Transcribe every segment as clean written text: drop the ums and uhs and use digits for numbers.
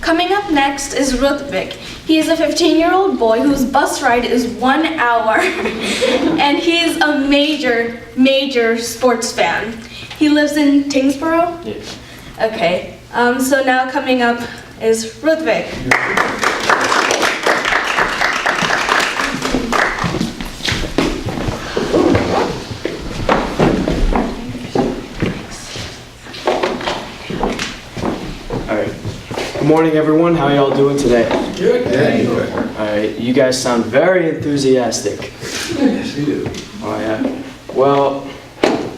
Coming up next is Rutvik. He is a 15-year-old boy whose bus ride is 1 hour, and he is a major sports fan. He lives in Tingsboro? Yes. Okay, so now coming up is Rutvik. Good morning, everyone. How are y'all doing today? Good. Good. All right, you guys sound very enthusiastic. Yes, we do. Oh yeah. Well,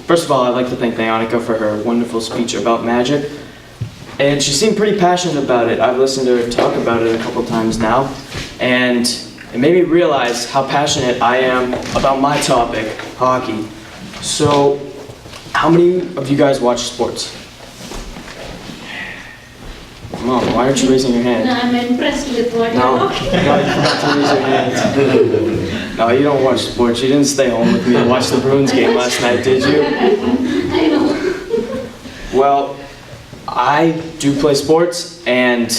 first of all, I'd like to thank Leonica for her wonderful speech about magic, and she seemed pretty passionate about it. I've listened to her talk about it a couple times now, and it made me realize how passionate I am about my topic, hockey. So, how many of you guys watch sports? Come on, why aren't you raising your hand? No, I'm impressed with what you're No, talking. you forgot to raise your hand. No, you don't watch sports. You didn't stay home with me and watch the Bruins game last night, did you? I know. Well, I do play sports, and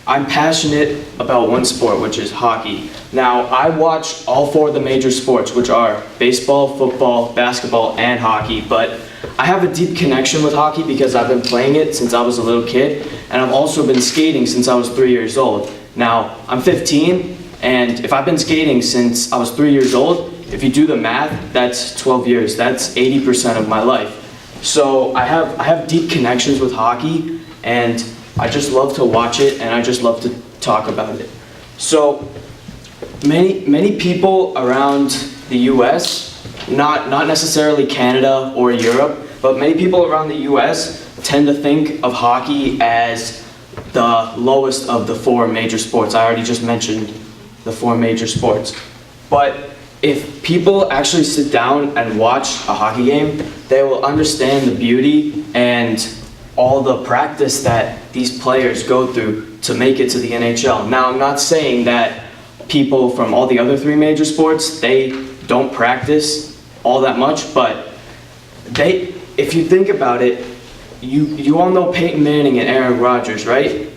I'm passionate about one sport, which is hockey. Now, I watch all 4 of the major sports, which are baseball, football, basketball, and hockey, but I have a deep connection with hockey because I've been playing it since I was a little kid, and I've also been skating since I was 3 years old. Now, I'm 15, and if I've been skating since I was 3 years old, if you do the math, that's 12 years. That's 80% of my life. So I have deep connections with hockey, and I just love to watch it, and I just love to talk about it. So many people around the US, not necessarily Canada or Europe, but many people around the US tend to think of hockey as the lowest of the 4 major sports. I already just mentioned the 4 major sports. But if people actually sit down and watch a hockey game, they will understand the beauty and all the practice that these players go through to make it to the NHL. Now, I'm not saying that people from all the other 3 major sports, they don't practice all that much, but if you think about it, you all know Peyton Manning and Aaron Rodgers, right?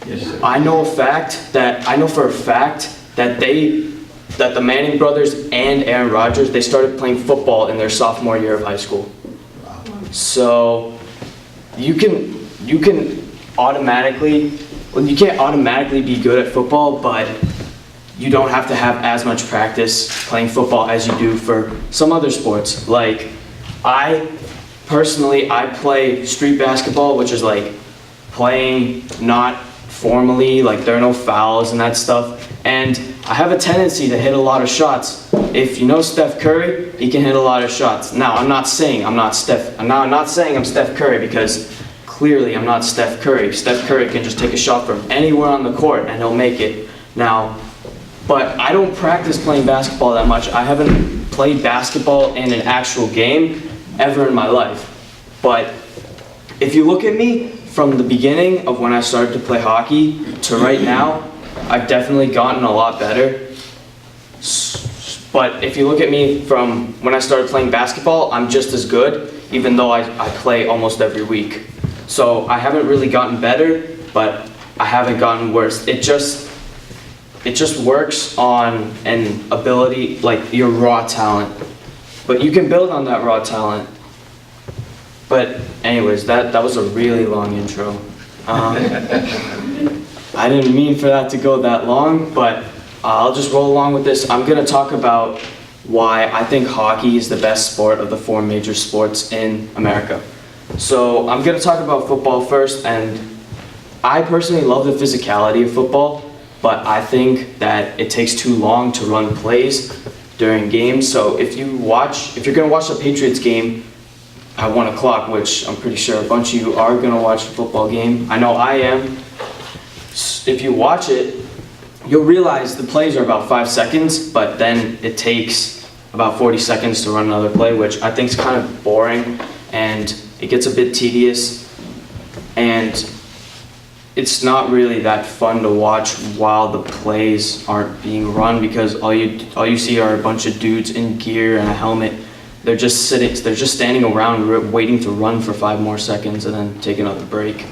Yes, sir. I know for a fact that the Manning brothers and Aaron Rodgers, they started playing football in their sophomore year of high school. So you can automatically, well, you can't automatically be good at football, but you don't have to have as much practice playing football as you do for some other sports. Like, I play street basketball, which is like playing not formally, like there are no fouls and that stuff. And I have a tendency to hit a lot of shots. If you know Steph Curry, he can hit a lot of shots. Now, I'm not saying I'm Steph Curry, because clearly I'm not Steph Curry. Steph Curry can just take a shot from anywhere on the court and he'll make it. Now, but I don't practice playing basketball that much. I haven't played basketball in an actual game ever in my life. But if you look at me from the beginning of when I started to play hockey to right now, I've definitely gotten a lot better. But if you look at me from when I started playing basketball, I'm just as good, even though I play almost every week. So I haven't really gotten better, but I haven't gotten worse. It just works on an ability, like your raw talent. But you can build on that raw talent. But anyways, that was a really long intro. I didn't mean for that to go that long, but I'll just roll along with this. I'm gonna talk about why I think hockey is the best sport of the 4 major sports in America. So I'm gonna talk about football first, and I personally love the physicality of football, but I think that it takes too long to run plays during games. So if you're gonna watch the Patriots game at 1 o'clock, which I'm pretty sure a bunch of you are gonna watch the football game, I know I am. If you watch it, you'll realize the plays are about 5 seconds, but then it takes about 40 seconds to run another play, which I think is kind of boring, and it gets a bit tedious, and it's not really that fun to watch while the plays aren't being run, because all you see are a bunch of dudes in gear and a helmet. they're just standing around waiting to run for 5 more seconds and then take another break.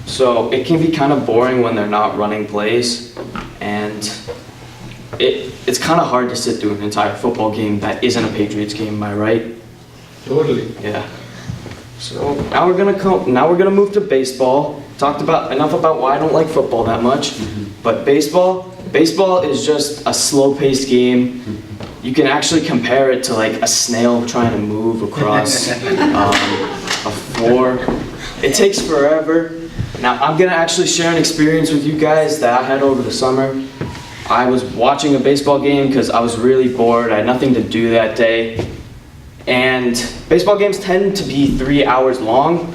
So it can be kind of boring when they're not running plays, and it's kind of hard to sit through an entire football game that isn't a Patriots game, am I right? Totally. Yeah. So now we're gonna move to baseball. Talked about enough about why I don't like football that much, but baseball is just a slow-paced game. You can actually compare it to like a snail trying to move across a floor. It takes forever. Now I'm gonna actually share an experience with you guys that I had over the summer. I was watching a baseball game because I was really bored. I had nothing to do that day. And baseball games tend to be 3 hours long.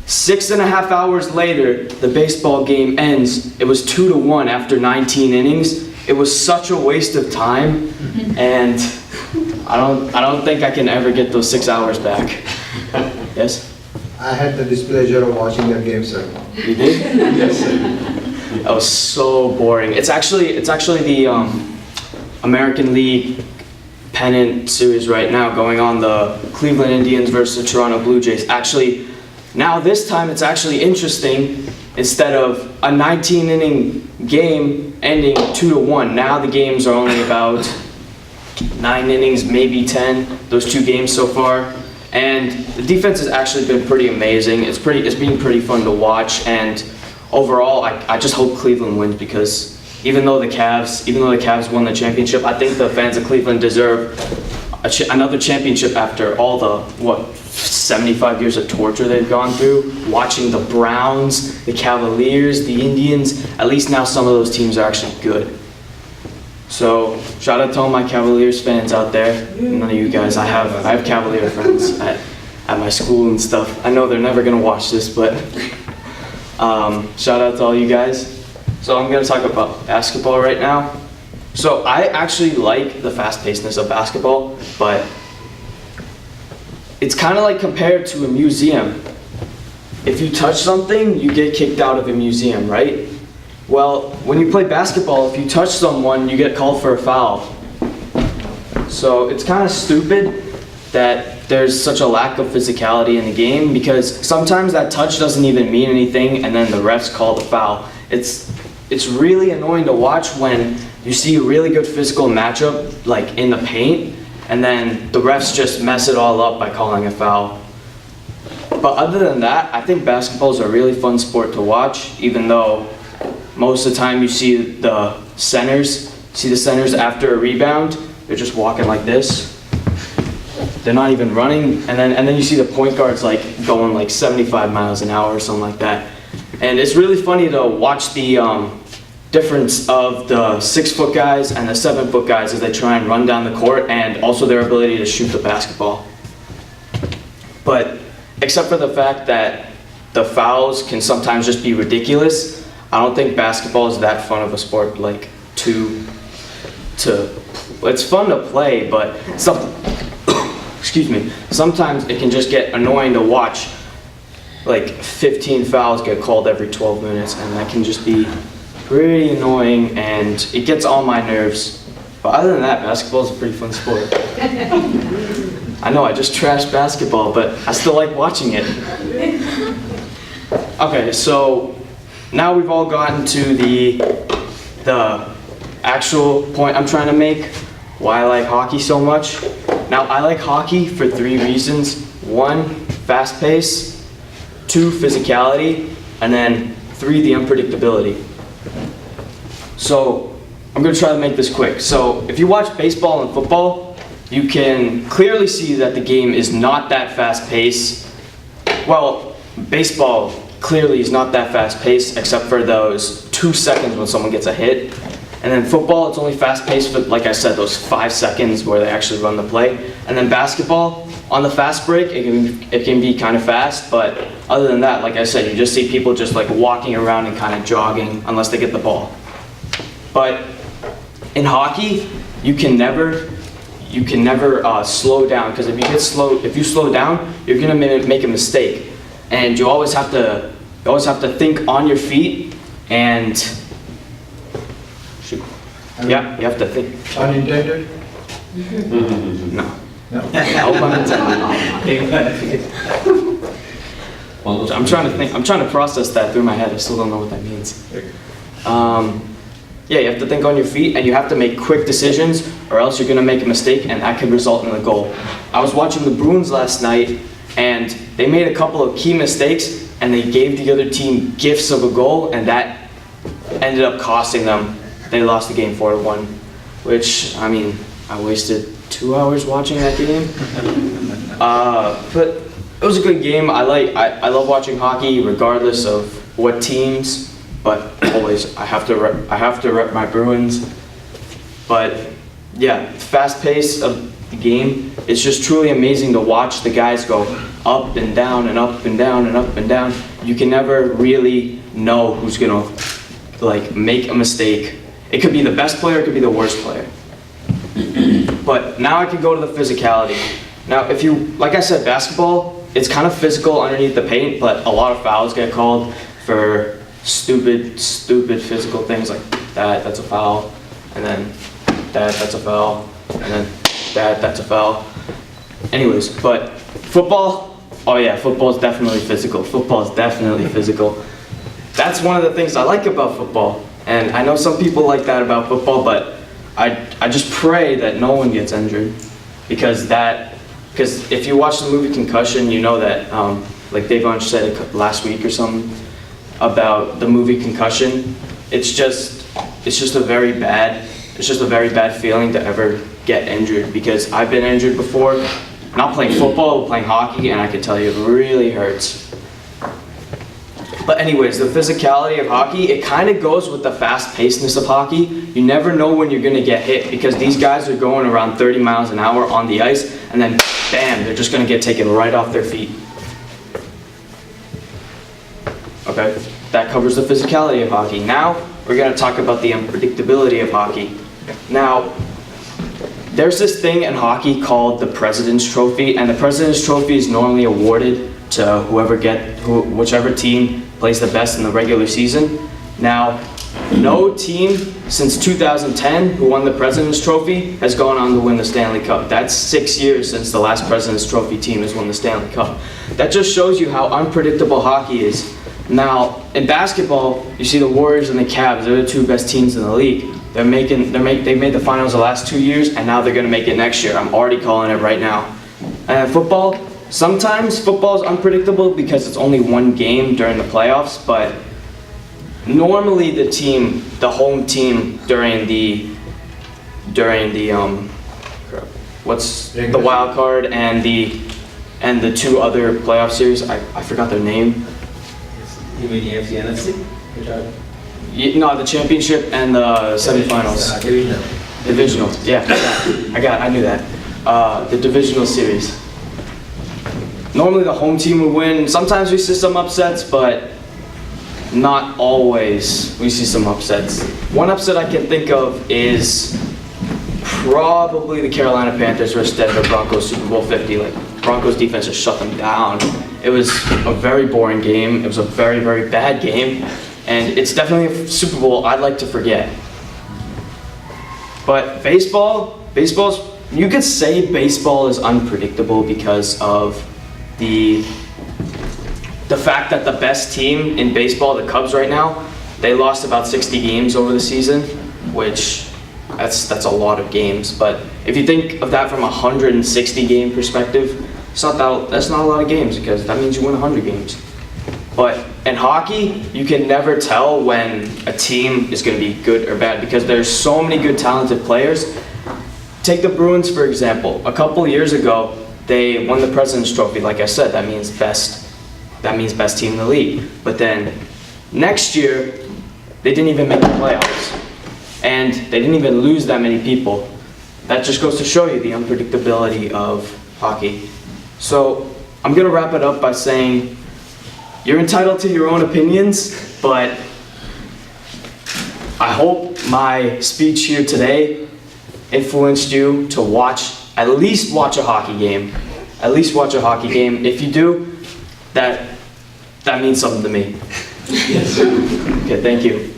6.5 hours later, the baseball game ends. It was 2-1 after 19 innings. It was such a waste of time, and I don't think I can ever get those 6 hours back. Yes? I had the displeasure of watching that game, sir. You did? Yes, sir. That was so boring. It's actually the American League pennant series right now going on, the Cleveland Indians versus the Toronto Blue Jays. Actually, now this time it's actually interesting. Instead of a 19-inning game ending 2-1, now the games are only about 9 innings, maybe 10. Those 2 games so far, and the defense has actually been pretty amazing. It's been pretty fun to watch, and overall, I just hope Cleveland wins, because even though the Cavs won the championship, I think the fans of Cleveland deserve another championship after all the 75 years of torture they've gone through. Watching the Browns, the Cavaliers, the Indians, at least now some of those teams are actually good. So shout out to all my Cavaliers fans out there. None of you guys. I have Cavalier friends at my school and stuff. I know they're never gonna watch this, but shout out to all you guys. So I'm gonna talk about basketball right now. So I actually like the fast-pacedness of basketball, but it's kind of like compared to a museum. If you touch something, you get kicked out of a museum, right? Well, when you play basketball, if you touch someone, you get called for a foul. So it's kind of stupid that there's such a lack of physicality in the game, because sometimes that touch doesn't even mean anything and then the refs call the foul. It's really annoying to watch when you see a really good physical matchup like in the paint, and then the refs just mess it all up by calling a foul. But other than that, I think basketball is a really fun sport to watch, even though most of the time you see the centers after a rebound, they're just walking like this. They're not even running, and then you see the point guards like going like 75 miles an hour or something like that. And it's really funny to watch the difference of the 6-foot guys and the 7-foot guys as they try and run down the court, and also their ability to shoot the basketball. But except for the fact that the fouls can sometimes just be ridiculous, I don't think basketball is that fun of a sport. Like it's fun to play, but sometimes it can just get annoying to watch. Like 15 fouls get called every 12 minutes, and that can just be pretty annoying, and it gets on my nerves. But other than that, basketball is a pretty fun sport. I know I just trashed basketball, but I still like watching it. Okay, so now we've all gotten to the actual point I'm trying to make, why I like hockey so much. Now, I like hockey for 3 reasons. 1, fast pace. 2, physicality, and then 3, the unpredictability. So I'm going to try to make this quick. So if you watch baseball and football, you can clearly see that the game is not that fast paced. Well, baseball clearly is not that fast paced except for those 2 seconds when someone gets a hit. And then football, it's only fast paced for, like I said, those 5 seconds where they actually run the play. And then basketball, on the fast break, it can be kind of fast, but other than that, like I said, you just see people just like walking around and kind of jogging unless they get the ball. But in hockey, you can never slow down, because if you slow down, you're gonna make a mistake, and you always have to think on your feet, and you have to think. Unintended? No. No. No pun intended. I'm trying to think. I'm trying to process that through my head. I still don't know what that means. Yeah, you have to think on your feet, and you have to make quick decisions, or else you're gonna make a mistake, and that could result in a goal. I was watching the Bruins last night, and they made a couple of key mistakes, and they gave the other team gifts of a goal, and that ended up costing them. They lost the game 4-1, which, I mean, I wasted 2 hours watching that game. But it was a good game. I love watching hockey regardless of what teams, but always I have to rep my Bruins. But yeah, the fast pace of the game, it's just truly amazing to watch the guys go up and down and up and down and up and down. You can never really know who's gonna like make a mistake. It could be the best player, it could be the worst player. But now I can go to the physicality. Now, if you, like I said, basketball, it's kind of physical underneath the paint, but a lot of fouls get called for stupid physical things like that's a foul, and then that's a foul, and then that's a foul. Anyways, but football, oh yeah, football is definitely physical. Football is definitely physical. That's one of the things I like about football, and I know some people like that about football, but I just pray that no one gets injured, because if you watch the movie Concussion, you know that, like Dave Bunch said it last week or something about the movie Concussion. It's just a very bad feeling to ever get injured, because I've been injured before, not playing football, but playing hockey, and I can tell you it really hurts. But anyways, the physicality of hockey, it kind of goes with the fast-pacedness of hockey. You never know when you're going to get hit, because these guys are going around 30 miles an hour on the ice, and then bam, they're just going to get taken right off their feet. Okay, that covers the physicality of hockey. Now, we're going to talk about the unpredictability of hockey. Now, there's this thing in hockey called the President's Trophy, and the President's Trophy is normally awarded to whichever team plays the best in the regular season. Now, no team since 2010 who won the President's Trophy has gone on to win the Stanley Cup. That's 6 years since the last President's Trophy team has won the Stanley Cup. That just shows you how unpredictable hockey is. Now, in basketball, you see the Warriors and the Cavs, they're the two best teams in the league. They've made the finals the last 2 years, and now they're gonna make it next year. I'm already calling it right now. And football, sometimes football is unpredictable because it's only one game during the playoffs, but normally the home team during the wild card and the two other playoff series, I forgot their name. You mean the AFC NFC? No, the championship and the semifinals. Divisional. Yeah, I knew that. The divisional series. Normally the home team would win. Sometimes we see some upsets, but not always we see some upsets. One upset I can think of is probably the Carolina Panthers versus Denver Broncos Super Bowl 50. Like, Broncos defense just shut them down. It was a very boring game. It was a very, very bad game. And it's definitely a Super Bowl I'd like to forget. But baseball's, you could say baseball is unpredictable because of the fact that the best team in baseball, the Cubs right now, they lost about 60 games over the season, which that's a lot of games. But if you think of that from a 160 game perspective, that's not a lot of games, because that means you win 100 games. But in hockey, you can never tell when a team is going to be good or bad, because there's so many good talented players. Take the Bruins, for example. A couple years ago, they won the President's Trophy. Like I said, that means best team in the league. But then next year, they didn't even make the playoffs. And they didn't even lose that many people. That just goes to show you the unpredictability of hockey. So I'm going to wrap it up by saying, you're entitled to your own opinions, but I hope my speech here today influenced you to at least watch a hockey game. At least watch a hockey game. If you do, that means something to me. Yes. Okay, thank you.